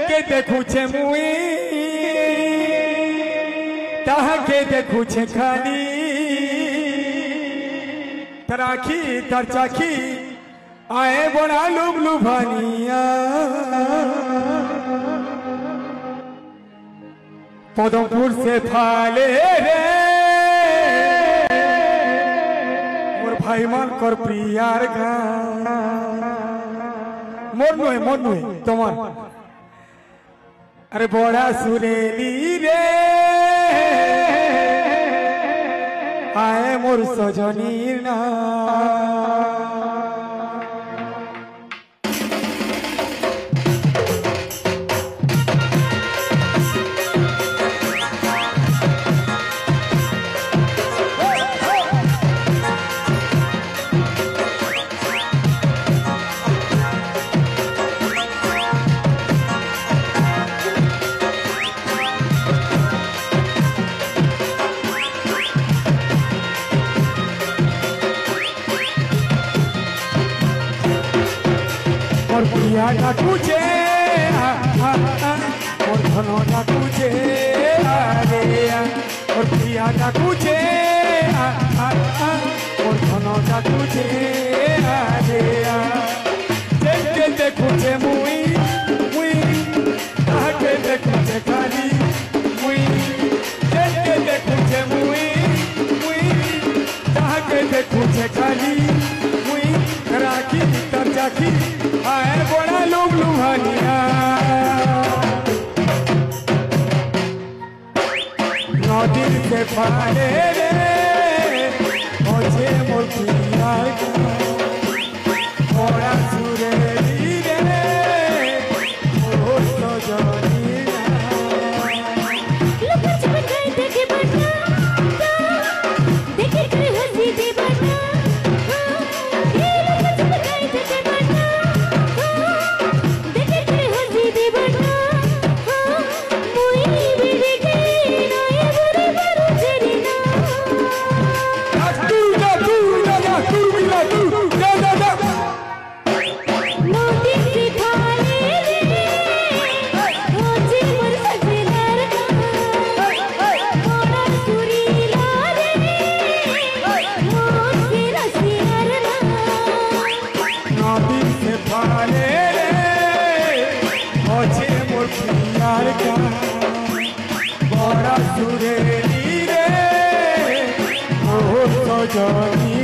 के देखुछे मुई ताके देखुछे खाली तराखी तरचाखी आए बड़ा लुबलु भानिया पदमपुर से फाले रे मोर भाई मान कर प्रियार गा मोर नुहे तुम्हार अरे बड़ा सुरेली रे आए मोर सजनी ना और पिया डाकुचे और धनो डाकुचे रे और पिया डाकुचे और धनो डाकुचे रे देखते देखुचे मुई ताके देखुचे खाली मुई देखते देखुचे मुई ताके देखुचे खाली मुई राखी तरचाखी आए बड़ा लोग लुभानिया नदी से पारे रे मुझे मोतिया बड़ा सुरेली रे ओ सजनी देखे बना देखे कर हंसी दे बना बड़ा सुरेली रे ओ सजनी